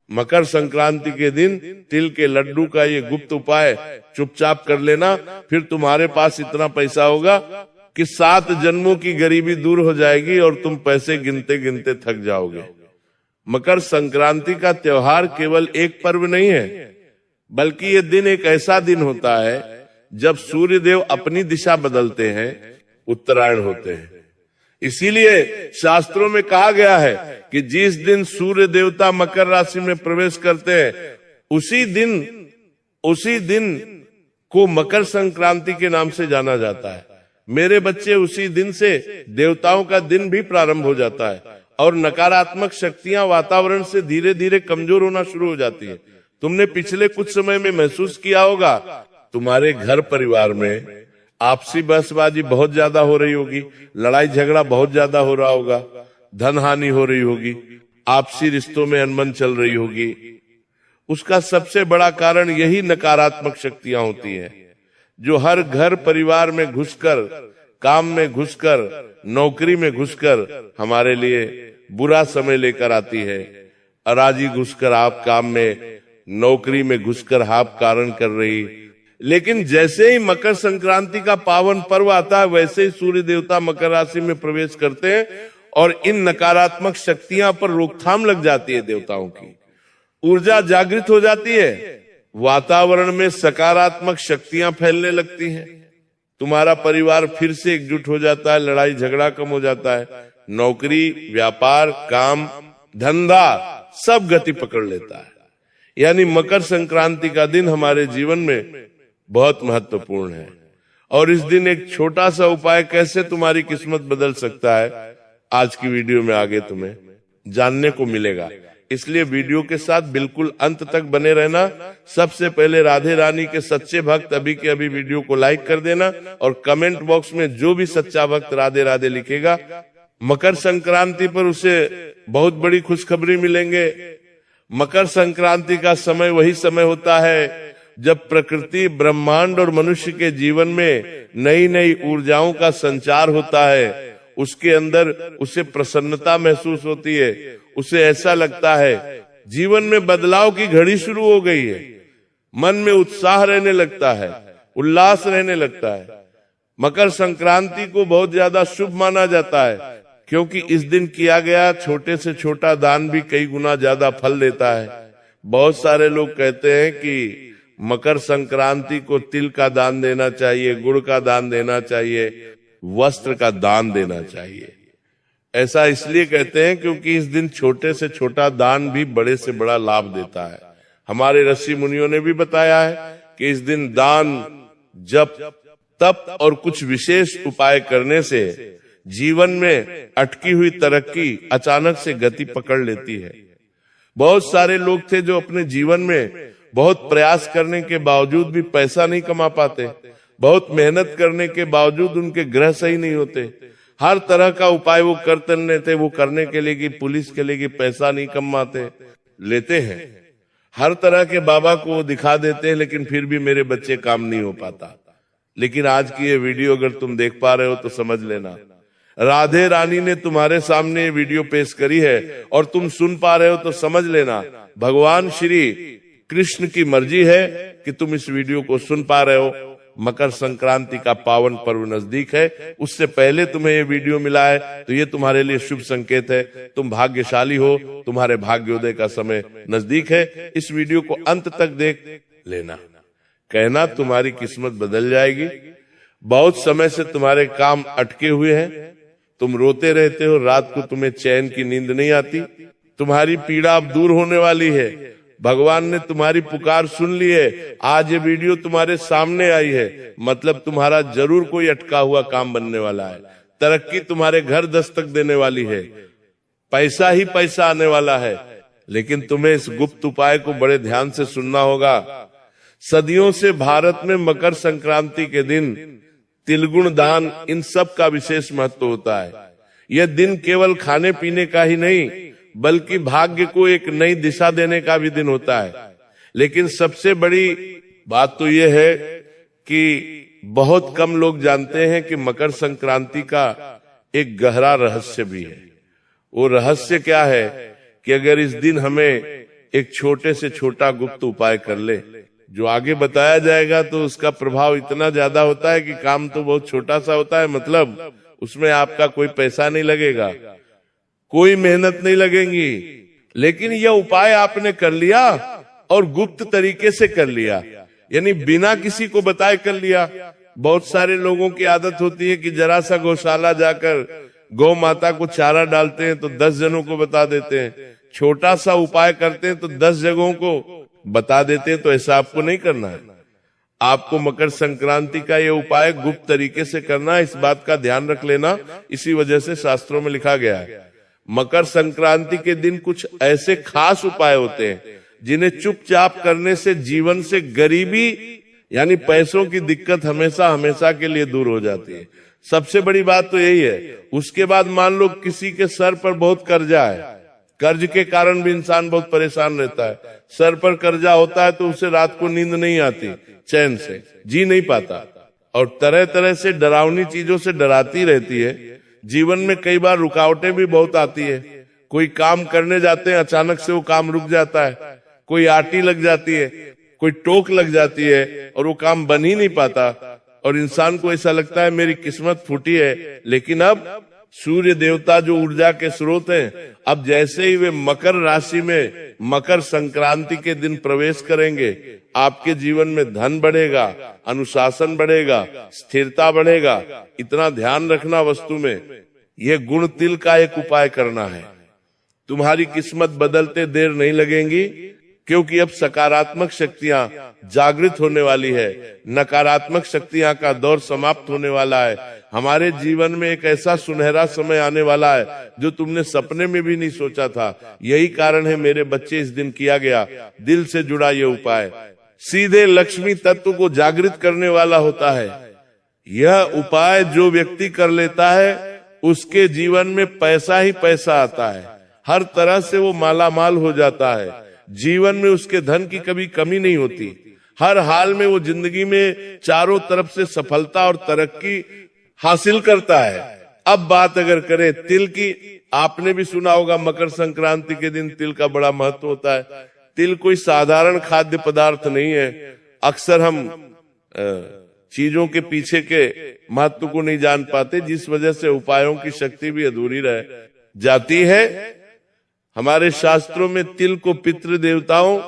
मकर संक्रांति के दिन तिल के लड्डू का ये गुप्त उपाय चुपचाप कर लेना, फिर तुम्हारे पास इतना पैसा होगा कि 7 जन्मों की गरीबी दूर हो जाएगी और तुम पैसे गिनते गिनते थक जाओगे। मकर संक्रांति का त्योहार केवल एक पर्व नहीं है, बल्कि ये दिन एक ऐसा दिन होता है जब सूर्य देव अपनी दिशा बदलते हैं, उत्तरायण होते हैं। इसीलिए शास्त्रों में कहा गया है कि जिस दिन सूर्य देवता मकर राशि में प्रवेश करते हैं उसी दिन को मकर संक्रांति के नाम से जाना जाता है। मेरे बच्चे, उसी दिन से देवताओं का दिन भी प्रारंभ हो जाता है और नकारात्मक शक्तियां वातावरण से धीरे धीरे कमजोर होना शुरू हो जाती है। तुमने पिछले कुछ समय में महसूस किया होगा, तुम्हारे घर परिवार में आपसी बहसबाजी बहुत ज्यादा हो रही होगी, लड़ाई झगड़ा बहुत ज्यादा हो रहा होगा, धन हानि हो रही होगी, आपसी रिश्तों में अनबन चल रही होगी। उसका सबसे बड़ा कारण यही नकारात्मक शक्तियां होती हैं, जो हर घर परिवार में घुसकर, काम में घुसकर, नौकरी में घुसकर हमारे लिए बुरा समय लेकर आती है। अराजी घुसकर आप काम में, नौकरी में घुसकर आप कारण कर रही। लेकिन जैसे ही मकर संक्रांति का पावन पर्व आता है, वैसे ही सूर्य देवता मकर राशि में प्रवेश करते हैं और इन नकारात्मक शक्तियां पर रोकथाम लग जाती है। देवताओं की ऊर्जा जागृत हो जाती है, वातावरण में सकारात्मक शक्तियां फैलने लगती हैं, तुम्हारा परिवार फिर से एकजुट हो जाता है, लड़ाई झगड़ा कम हो जाता है, नौकरी, व्यापार, काम, धंधा सब गति पकड़ लेता है। यानी मकर संक्रांति का दिन हमारे जीवन में बहुत महत्वपूर्ण है और इस दिन एक छोटा सा उपाय कैसे तुम्हारी किस्मत बदल सकता है, आज की वीडियो में आगे तुम्हें जानने को मिलेगा। इसलिए वीडियो के साथ बिल्कुल अंत तक बने रहना। सबसे पहले राधे रानी के सच्चे भक्त अभी के अभी वीडियो को लाइक कर देना और कमेंट बॉक्स में जो भी सच्चा भक्त राधे राधे लिखेगा, मकर संक्रांति पर उसे बहुत बड़ी खुशखबरी मिलेंगे। मकर संक्रांति का समय वही समय होता है जब प्रकृति, ब्रह्मांड और मनुष्य के जीवन में नई नई ऊर्जाओं का संचार होता है। उसके अंदर उसे प्रसन्नता महसूस होती है, उसे ऐसा लगता है जीवन में बदलाव की घड़ी शुरू हो गई है, मन में उत्साह रहने लगता है, उल्लास रहने लगता है। मकर संक्रांति को बहुत ज्यादा शुभ माना जाता है, क्योंकि इस दिन किया गया छोटे से छोटा दान भी कई गुना ज्यादा फल देता है। बहुत सारे लोग कहते हैं कि मकर संक्रांति को तिल का दान देना चाहिए, गुड़ का दान देना चाहिए, वस्त्र का दान देना चाहिए। ऐसा इसलिए कहते हैं क्योंकि इस दिन छोटे से छोटा दान भी बड़े से बड़ा लाभ देता है। हमारे ऋषि मुनियों ने भी बताया है कि इस दिन दान, जप, तप और कुछ विशेष उपाय करने से जीवन में अटकी हुई तरक्की अचानक से गति पकड़ लेती है। बहुत सारे लोग थे जो अपने जीवन में बहुत प्रयास करने के बावजूद भी पैसा नहीं कमा पाते, बहुत मेहनत करने के बावजूद उनके ग्रह सही नहीं होते, हर तरह का उपाय वो करने के लिए कि पुलिस के लिए कि पैसा नहीं कमाते, लेते हैं, हर तरह के बाबा को वो दिखा देते हैं, लेकिन फिर भी मेरे बच्चे काम नहीं हो पाता। लेकिन आज की ये वीडियो अगर तुम देख पा रहे हो तो समझ लेना, राधे रानी ने तुम्हारे सामने ये वीडियो पेश करी है और तुम सुन पा रहे हो तो समझ लेना भगवान श्री कृष्ण की मर्जी है कि तुम इस वीडियो को सुन पा रहे हो। मकर संक्रांति का पावन पर्व नजदीक है, उससे पहले तुम्हें ये वीडियो मिला है तो ये तुम्हारे लिए शुभ संकेत है। तुम भाग्यशाली हो, तुम्हारे भाग्योदय का समय नजदीक है। इस वीडियो को अंत तक देख लेना, कहना तुम्हारी किस्मत बदल जाएगी। बहुत समय से तुम्हारे काम अटके हुए हैं, तुम रोते रहते हो, रात को तुम्हें चैन की नींद नहीं आती, तुम्हारी पीड़ा अब दूर होने वाली है। भगवान ने तुम्हारी पुकार सुन ली है। आज ये वीडियो तुम्हारे सामने आई है, मतलब तुम्हारा जरूर कोई अटका हुआ काम बनने वाला है, तरक्की तुम्हारे घर दस्तक देने वाली है, पैसा ही पैसा आने वाला है। लेकिन तुम्हें इस गुप्त उपाय को बड़े ध्यान से सुनना होगा। सदियों से भारत में मकर संक्रांति के दिन तिलगुण दान, इन सब का विशेष महत्व होता है। यह दिन केवल खाने पीने का ही नहीं, बल्कि भाग्य को एक नई दिशा देने का भी दिन होता है। लेकिन सबसे बड़ी बात तो यह है कि बहुत कम लोग जानते हैं कि मकर संक्रांति का एक गहरा रहस्य भी है। वो रहस्य क्या है कि अगर इस दिन हमें एक छोटे से छोटा गुप्त उपाय कर ले। जो आगे बताया जाएगा तो उसका प्रभाव इतना ज्यादा होता है कि काम तो बहुत छोटा सा होता है, मतलब उसमें आपका कोई पैसा नहीं लगेगा, कोई मेहनत नहीं लगेगी, लेकिन यह उपाय आपने कर लिया और गुप्त तरीके से कर लिया, यानी बिना किसी को बताए कर लिया। बहुत सारे लोगों की आदत होती है कि जरा सा गौशाला जाकर गौ माता को चारा डालते हैं तो 10 जनों को बता देते हैं, छोटा सा उपाय करते हैं तो 10 जगहों को बता देते हैं। तो ऐसा आपको नहीं करना है। आपको मकर संक्रांति का ये उपाय गुप्त तरीके से करना है, इस बात का ध्यान रख लेना। इसी वजह से शास्त्रों में लिखा गया है मकर संक्रांति के दिन कुछ ऐसे खास उपाय होते हैं जिन्हें चुपचाप करने से जीवन से गरीबी यानी पैसों की दिक्कत हमेशा हमेशा के लिए दूर हो जाती है। सबसे बड़ी बात तो यही है। उसके बाद मान लो किसी के सर पर बहुत कर्जा है, कर्ज के कारण भी इंसान बहुत परेशान रहता है। सर पर कर्जा होता है तो उसे रात को नींद नहीं आती, चैन से जी नहीं पाता, और तरह तरह से डरावनी चीजों से डराती रहती है। जीवन में कई बार रुकावटें भी बहुत आती है। कोई काम करने जाते हैं, अचानक से वो काम रुक जाता है, कोई आटी लग जाती है, कोई टोक लग जाती है और वो काम बन ही नहीं पाता, और इंसान को ऐसा लगता है मेरी किस्मत फूटी है। लेकिन अब सूर्य देवता जो ऊर्जा के स्रोत हैं, अब जैसे ही वे मकर राशि में मकर संक्रांति के दिन प्रवेश करेंगे, आपके जीवन में धन बढ़ेगा, अनुशासन बढ़ेगा, स्थिरता बढ़ेगा। इतना ध्यान रखना वस्तु में, यह गुण तिल का एक उपाय करना है। तुम्हारी किस्मत बदलते देर नहीं लगेगी, क्योंकि अब सकारात्मक शक्तियां जागृत होने वाली है, नकारात्मक शक्तियां का दौर समाप्त होने वाला है। हमारे जीवन में एक ऐसा सुनहरा समय आने वाला है जो तुमने सपने में भी नहीं सोचा था। यही कारण है मेरे बच्चे इस दिन किया गया दिल से जुड़ा ये उपाय सीधे लक्ष्मी तत्व को जागृत करने वाला होता है। यह उपाय जो व्यक्ति कर लेता है उसके जीवन में पैसा ही पैसा आता है, हर तरह से वो मालामाल हो जाता है। जीवन में उसके धन की कभी कमी नहीं होती, हर हाल में वो जिंदगी में चारों तरफ से सफलता और तरक्की हासिल करता है। अब बात अगर करें तिल की, आपने भी सुना होगा मकर संक्रांति के दिन तिल का बड़ा महत्व होता है। तिल कोई साधारण खाद्य पदार्थ नहीं है। अक्सर हम चीजों के पीछे के महत्व को नहीं जान पाते, जिस वजह से उपायों की शक्ति भी अधूरी रह जाती है। हमारे शास्त्रों में तिल को पितृ देवताओं,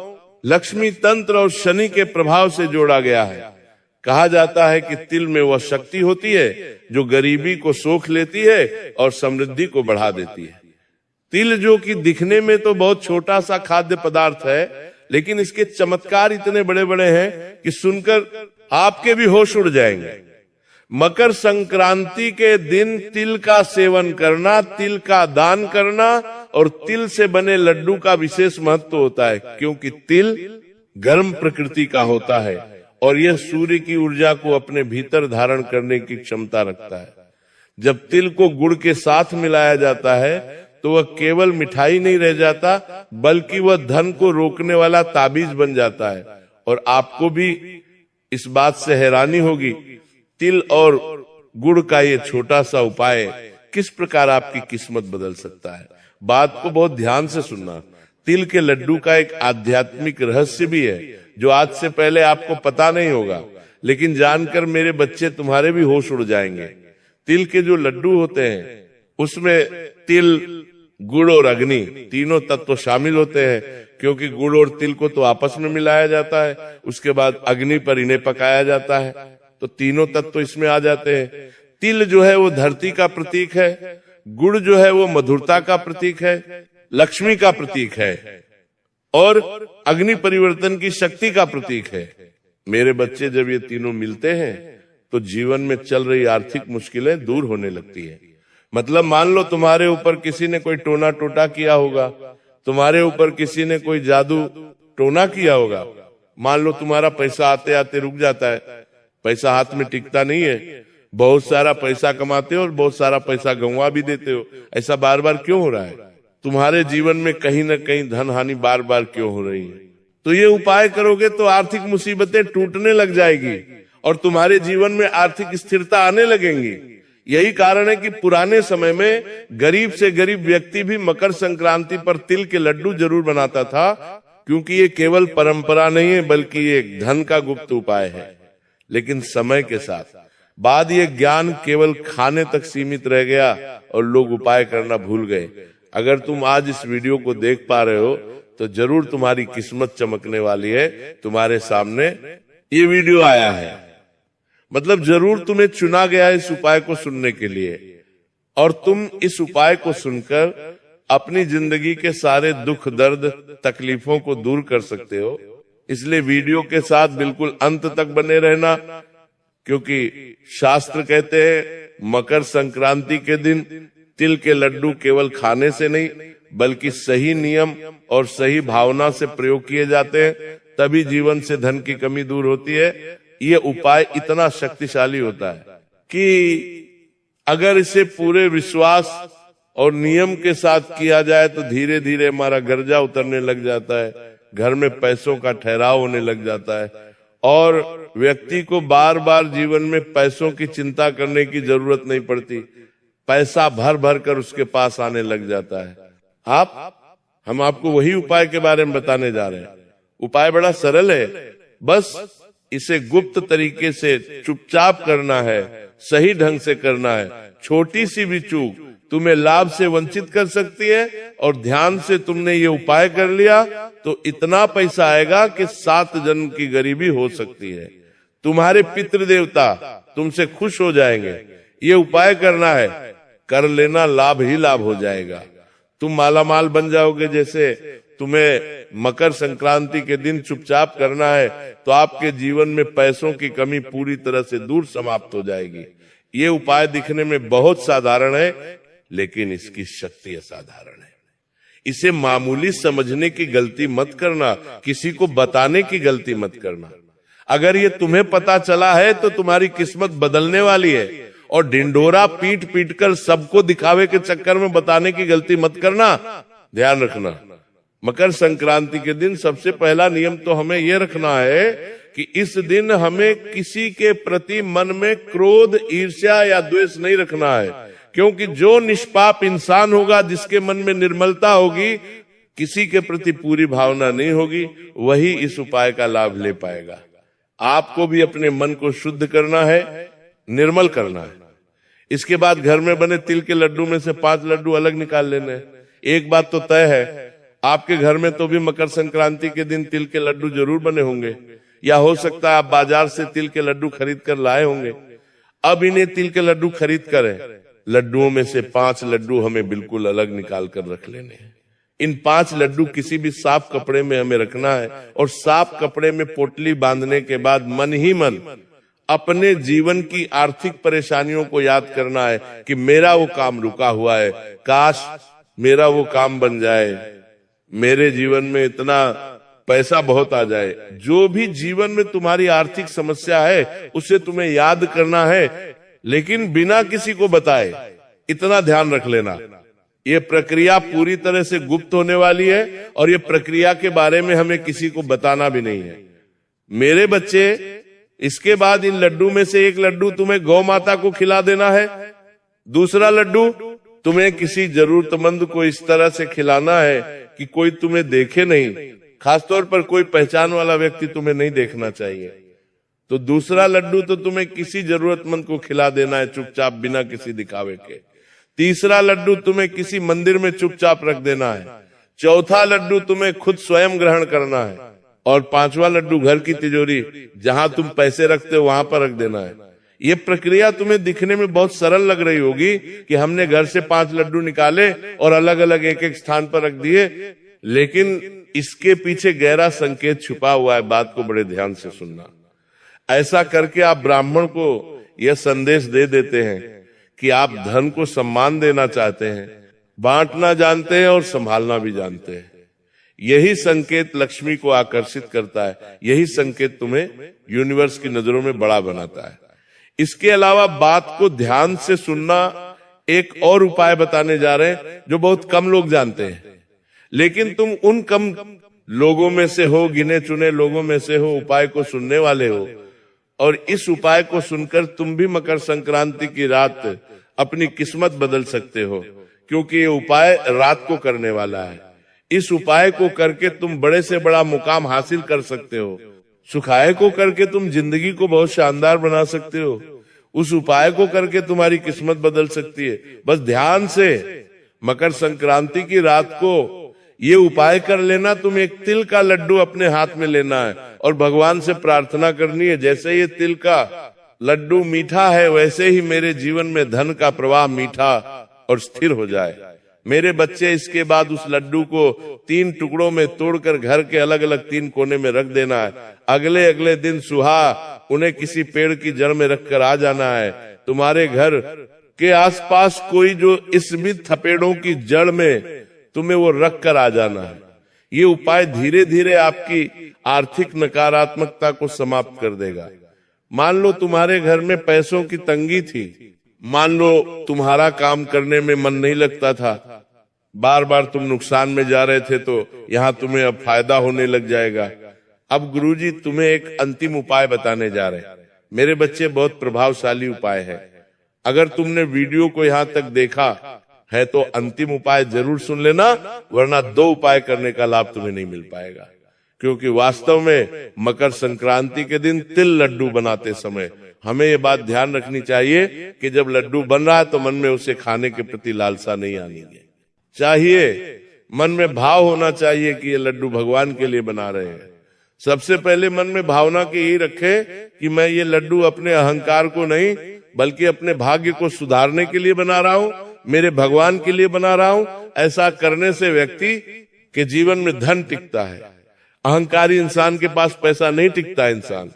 लक्ष्मी तंत्र और शनि के प्रभाव से जोड़ा गया है। कहा जाता है कि तिल में वह शक्ति होती है जो गरीबी को सोख लेती है और समृद्धि को बढ़ा देती है। तिल जो कि दिखने में तो बहुत छोटा सा खाद्य पदार्थ है, लेकिन इसके चमत्कार इतने बड़े बड़े हैं कि सुनकर आपके भी होश उड़ जाएंगे। मकर संक्रांति के दिन तिल का सेवन करना, तिल का दान करना और तिल से बने लड्डू का विशेष महत्व होता है, क्योंकि तिल गर्म प्रकृति का होता है और यह सूर्य की ऊर्जा को अपने भीतर धारण करने की क्षमता रखता है। जब तिल को गुड़ के साथ मिलाया जाता है तो वह केवल मिठाई नहीं रह जाता, बल्कि वह धन को रोकने वाला ताबीज बन जाता है। और आपको भी इस बात से हैरानी होगी, तिल और गुड़ का ये छोटा सा उपाय किस प्रकार आपकी किस्मत बदल सकता है। बात को बहुत ध्यान से सुनना। तिल के लड्डू का एक आध्यात्मिक रहस्य भी है जो आज से पहले आपको पता नहीं होगा, लेकिन जानकर मेरे बच्चे तुम्हारे भी होश उड़ जाएंगे। तिल के जो लड्डू होते हैं उसमें तिल, गुड़ और अग्नि तीनों तत्व शामिल होते हैं, क्योंकि गुड़ और तिल को तो आपस में मिलाया जाता है, उसके बाद अग्नि पर इन्हें पकाया जाता है, तो तीनों तत्व इसमें आ जाते हैं। तिल जो है वो धरती का प्रतीक है, गुड़ जो है वो मधुरता का प्रतीक है, लक्ष्मी का प्रतीक है, और अग्नि परिवर्तन की शक्ति का प्रतीक है। मेरे बच्चे जब ये तीनों मिलते हैं तो जीवन में चल रही आर्थिक मुश्किलें दूर होने लगती है। मतलब मान लो तुम्हारे ऊपर किसी ने कोई टोना टोटा किया होगा, तुम्हारे ऊपर किसी ने कोई जादू टोना किया होगा, मान लो तुम्हारा पैसा आते आते रुक जाता है, पैसा हाथ में टिकता नहीं है, बहुत सारा पैसा कमाते हो और बहुत सारा पैसा गंवा भी देते हो। ऐसा बार बार क्यों हो रहा है? तुम्हारे जीवन में कहीं न कहीं धन हानि बार बार क्यों हो रही है? तो ये उपाय करोगे तो आर्थिक मुसीबतें टूटने लग जाएगी और तुम्हारे जीवन में आर्थिक स्थिरता आने लगेंगी। यही कारण है कि पुराने समय में गरीब से गरीब व्यक्ति भी मकर संक्रांति पर तिल के लड्डू जरूर बनाता था, क्योंकि ये केवल परंपरा नहीं है बल्कि ये एक धन का गुप्त उपाय है। लेकिन समय के साथ बाद ये ज्ञान केवल खाने तक सीमित रह गया और लोग उपाय करना भूल गए। अगर तुम आज इस वीडियो को देख पा रहे हो तो जरूर तुम्हारी किस्मत चमकने वाली है। तुम्हारे सामने ये वीडियो आया है, मतलब जरूर तुम्हें चुना गया है इस उपाय को सुनने के लिए, और तुम इस उपाय को सुनकर अपनी जिंदगी के सारे दुख दर्द तकलीफों को दूर कर सकते हो। इसलिए वीडियो के साथ बिल्कुल अंत तक बने रहना, क्योंकि शास्त्र कहते हैं मकर संक्रांति के दिन तिल के लड्डू केवल खाने से नहीं बल्कि सही नियम और सही भावना से प्रयोग किए जाते हैं, तभी जीवन से धन की कमी दूर होती है। ये उपाय इतना शक्तिशाली होता है कि अगर इसे पूरे विश्वास और नियम के साथ किया जाए तो धीरे धीरे हमारा गर्जा उतरने लग जाता है, घर में पैसों का ठहराव होने लग जाता है और व्यक्ति को बार बार जीवन में पैसों की चिंता करने की जरूरत नहीं पड़ती। पैसा भर भर कर उसके पास आने लग जाता है। हम आपको वही उपाय के बारे में बताने जा रहे हैं। उपाय बड़ा सरल है, बस इसे गुप्त तरीके से चुपचाप करना है, सही ढंग से करना है। छोटी सी भी चूक तुम्हें लाभ से वंचित कर सकती है, और ध्यान से तुमने ये उपाय कर लिया तो इतना पैसा आएगा कि 7 जन्म की गरीबी हो सकती है। तुम्हारे पितृदेवता तुमसे खुश हो जाएंगे। ये उपाय करना है, कर लेना, लाभ ही लाभ हो जाएगा। तुम मालामाल बन जाओगे। जैसे तुम्हें मकर संक्रांति के दिन चुपचाप करना है तो आपके जीवन में पैसों की कमी पूरी तरह से दूर समाप्त हो जाएगी। ये उपाय दिखने में बहुत साधारण है, लेकिन इसकी शक्ति असाधारण है। इसे मामूली समझने की गलती मत करना, किसी को बताने की गलती मत करना। अगर ये तुम्हें पता चला है तो तुम्हारी किस्मत बदलने वाली है, और डिंडोरा पीट पीट कर सबको दिखावे के चक्कर में बताने की गलती मत करना। ध्यान रखना, मकर संक्रांति के दिन सबसे पहला नियम तो हमें यह रखना है कि इस दिन हमें किसी के प्रति मन में क्रोध, ईर्ष्या या द्वेष नहीं रखना है, क्योंकि जो निष्पाप इंसान होगा, जिसके मन में निर्मलता होगी, किसी के प्रति पूरी भावना नहीं होगी, वही इस उपाय का लाभ ले पाएगा। आपको भी अपने मन को शुद्ध करना है, निर्मल करना है। इसके बाद घर में बने तिल के लड्डू में से 5 लड्डू अलग निकाल लेने हैं। एक बात तो तय है, आपके घर में तो भी मकर संक्रांति के दिन तिल के लड्डू जरूर बने होंगे, या हो सकता है आप बाजार से तिल के लड्डू खरीद कर लाए होंगे। अब इन्हें तिल के लड्डू खरीद कर लड्डुओं में से 5 लड्डू हमें बिल्कुल अलग निकाल कर रख लेने हैं। इन 5 लड्डू किसी भी साफ कपड़े में हमें रखना है, और साफ कपड़े में पोटली बांधने के बाद मन ही मन अपने जीवन की आर्थिक परेशानियों को याद करना है कि मेरा वो काम रुका हुआ है, काश मेरा वो काम बन जाए, मेरे जीवन में इतना पैसा बहुत आ जाए। जो भी जीवन में तुम्हारी आर्थिक समस्या है उसे तुम्हें याद करना है, लेकिन बिना किसी को बताए। इतना ध्यान रख लेना, ये प्रक्रिया पूरी तरह से गुप्त होने वाली है, और ये प्रक्रिया के बारे में हमें किसी को बताना भी नहीं है। मेरे बच्चे, इसके बाद इन लड्डू में से एक लड्डू तुम्हें गौ माता को खिला देना है, दूसरा लड्डू तुम्हें किसी जरूरतमंद को इस तरह से खिलाना है कि कोई तुम्हें देखे नहीं, खासतौर पर कोई पहचान वाला व्यक्ति तुम्हें नहीं देखना चाहिए। तो दूसरा लड्डू तो तुम्हें किसी जरूरतमंद को खिला देना है चुपचाप, बिना किसी दिखावे के। तीसरा लड्डू तुम्हें किसी मंदिर में चुपचाप रख देना है। चौथा लड्डू तुम्हें खुद स्वयं ग्रहण करना है, और 5वां लड्डू घर की तिजोरी जहां तुम पैसे रखते हो वहां पर रख देना है। ये प्रक्रिया तुम्हें दिखने में बहुत सरल लग रही होगी कि हमने घर से 5 लड्डू निकाले और अलग अलग एक एक स्थान पर रख दिए, लेकिन इसके पीछे गहरा संकेत छुपा हुआ है। बात को बड़े ध्यान से सुनना। ऐसा करके आप ब्राह्मण को यह संदेश दे देते हैं कि आप धन को सम्मान देना चाहते हैं, बांटना जानते हैं और संभालना भी जानते हैं। यही संकेत लक्ष्मी को आकर्षित करता है, यही संकेत तुम्हें यूनिवर्स की नजरों में बड़ा बनाता है। इसके अलावा बात को ध्यान से सुनना, एक और उपाय बताने जा रहे हैं जो बहुत कम लोग जानते हैं, लेकिन तुम उन कम लोगों में से हो, गिने चुने लोगों में से हो, उपाय को सुनने वाले हो, और इस उपाय को सुनकर तुम भी मकर संक्रांति की रात अपनी किस्मत बदल सकते हो, क्योंकि ये उपाय रात को करने वाला है। इस उपाय को करके तुम बड़े से बड़ा मुकाम हासिल कर सकते हो। सुखाय को करके तुम जिंदगी को बहुत शानदार बना सकते हो। उस उपाय को करके तुम्हारी किस्मत बदल सकती है। बस ध्यान से मकर संक्रांति की रात को ये उपाय कर लेना। तुम एक तिल का लड्डू अपने हाथ में लेना है और भगवान से प्रार्थना करनी है, जैसे ये तिल का लड्डू मीठा है वैसे ही मेरे जीवन में धन का प्रवाह मीठा और स्थिर हो जाए। मेरे बच्चे, इसके बाद उस लड्डू को 3 टुकड़ों में तोड़कर घर के अलग अलग 3 कोने में रख देना है। अगले दिन सुबह उन्हें किसी पेड़ की जड़ में रखकर आ जाना है। तुम्हारे घर के आसपास कोई जो स्मित थपेड़ों की जड़ में तुम्हें वो रख कर आ जाना है। ये उपाय धीरे धीरे आपकी आर्थिक नकारात्मकता को समाप्त कर देगा। मान लो तुम्हारे घर में पैसों की तंगी थी, मान लो तुम्हारा काम करने में मन नहीं लगता था, बार बार तुम नुकसान में जा रहे थे, तो यहाँ तुम्हें अब फायदा होने लग जाएगा। अब गुरुजी तुम्हें एक अंतिम उपाय बताने जा रहे हैं। मेरे बच्चे, बहुत प्रभावशाली उपाय है। अगर तुमने वीडियो को यहाँ तक देखा है तो अंतिम उपाय जरूर सुन लेना, वरना 2 उपाय करने का लाभ तुम्हें नहीं मिल पाएगा। क्योंकि वास्तव में मकर संक्रांति के दिन तिल लड्डू बनाते समय हमें ये बात ध्यान रखनी चाहिए कि जब लड्डू बन रहा है तो मन में उसे खाने के प्रति लालसा नहीं आनी चाहिए। मन में भाव होना चाहिए कि ये लड्डू भगवान के लिए बना रहे हैं। सबसे पहले मन में भावना की यही रखे कि मैं ये लड्डू अपने अहंकार को नहीं बल्कि अपने भाग्य को सुधारने के लिए बना रहा हूँ, मेरे भगवान के लिए बना रहा हूँ। ऐसा करने से व्यक्ति के जीवन में धन टिकता है। अहंकारी इंसान के पास पैसा नहीं टिकता। इंसान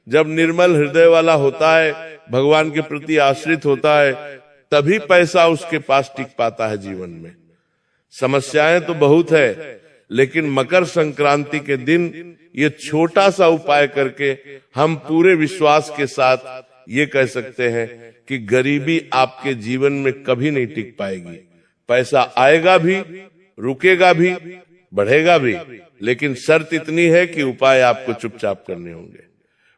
जब निर्मल हृदय वाला होता है, भगवान के प्रति आश्रित होता है, तभी पैसा उसके पास टिक पाता है जीवन में। समस्याएं तो बहुत है, लेकिन मकर संक्रांति के दिन ये छोटा सा उपाय करके हम पूरे विश्वास के साथ ये कह सकते हैं कि गरीबी आपके जीवन में कभी नहीं टिक पाएगी। पैसा आएगा भी, रुकेगा भी, बढ़ेगा भी, लेकिन शर्त इतनी है कि उपाय आपको चुपचाप करने होंगे।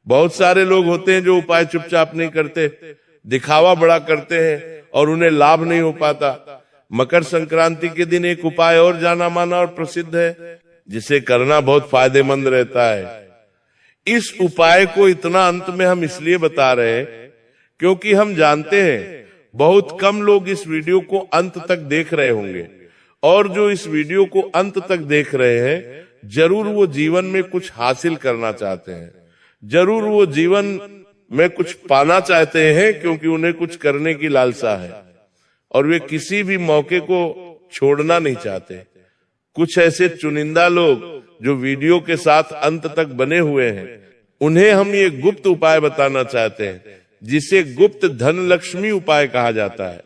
बहुत सारे लोग होते हैं जो उपाय चुपचाप नहीं करते, दिखावा बड़ा करते हैं और उन्हें लाभ नहीं हो पाता। मकर संक्रांति के दिन एक उपाय और जाना माना और प्रसिद्ध है, जिसे करना बहुत फायदेमंद रहता है। इस उपाय को इतना अंत में हम इसलिए बता रहे हैं क्योंकि हम जानते हैं बहुत कम लोग इस वीडियो को अंत तक देख रहे होंगे, और जो इस वीडियो को अंत तक देख रहे हैं जरूर वो जीवन में कुछ हासिल करना चाहते हैं, जरूर वो जीवन में कुछ पाना चाहते हैं, क्योंकि उन्हें कुछ करने की लालसा है और वे किसी भी मौके को छोड़ना नहीं चाहते। कुछ ऐसे चुनिंदा लोग जो वीडियो के साथ अंत तक बने हुए हैं, उन्हें हम ये गुप्त उपाय बताना चाहते हैं, जिसे गुप्त धन लक्ष्मी उपाय कहा जाता है।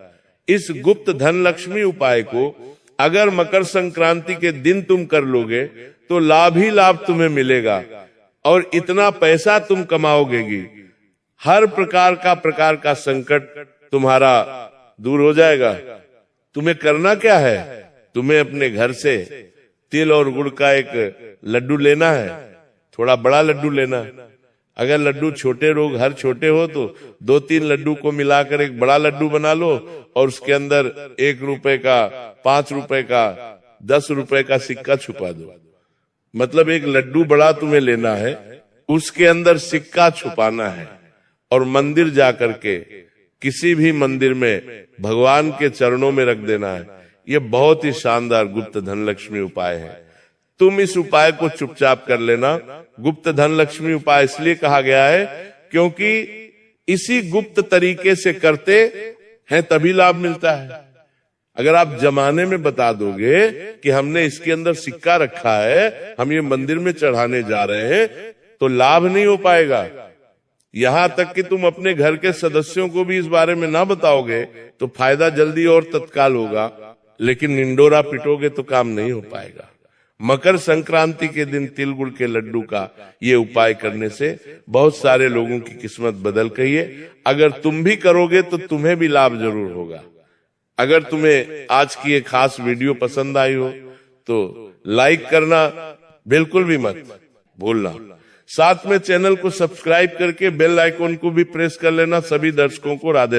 इस गुप्त धन लक्ष्मी उपाय को अगर मकर संक्रांति के दिन तुम कर लोगे तो लाभ ही लाभ तुम्हें मिलेगा और इतना पैसा तुम कमाओगे कि हर प्रकार का संकट तुम्हारा दूर हो जाएगा। तुम्हें करना क्या है? तुम्हें अपने घर से तिल और गुड़ का एक लड्डू लेना है, थोड़ा बड़ा लड्डू लेना है। अगर लड्डू छोटे लोग हर छोटे हो तो 2-3 लड्डू को मिलाकर एक बड़ा लड्डू बना लो और उसके अंदर 1 रुपए का, 5 रुपए का, 10 रुपए का सिक्का छुपा दो। मतलब एक लड्डू बड़ा तुम्हें लेना है, उसके अंदर सिक्का छुपाना है और मंदिर जाकर के किसी भी मंदिर में भगवान के चरणों में रख देना है। ये बहुत ही शानदार गुप्त धन लक्ष्मी उपाय है। तुम इस उपाय को चुपचाप कर लेना। गुप्त धन लक्ष्मी उपाय इसलिए कहा गया है क्योंकि इसी गुप्त तरीके से करते हैं तभी लाभ मिलता है। अगर आप जमाने में बता दोगे कि हमने इसके अंदर सिक्का रखा है, हम ये मंदिर में चढ़ाने जा रहे हैं, तो लाभ नहीं हो पाएगा। यहाँ तक कि तुम अपने घर के सदस्यों को भी इस बारे में ना बताओगे तो फायदा जल्दी और तत्काल होगा, लेकिन निंडोरा पिटोगे तो काम नहीं हो पाएगा। मकर संक्रांति के दिन तिल गुड़ के लड्डू का ये उपाय करने से बहुत सारे लोगों की किस्मत बदल गई है। अगर तुम भी करोगे तो तुम्हें भी लाभ जरूर होगा। अगर तुम्हें आज की ये खास वीडियो पसंद आई हो तो लाइक करना बिल्कुल भी मत भूलना। साथ में चैनल को सब्सक्राइब करके बेल आइकॉन को भी प्रेस कर लेना। सभी दर्शकों को राधे राधे।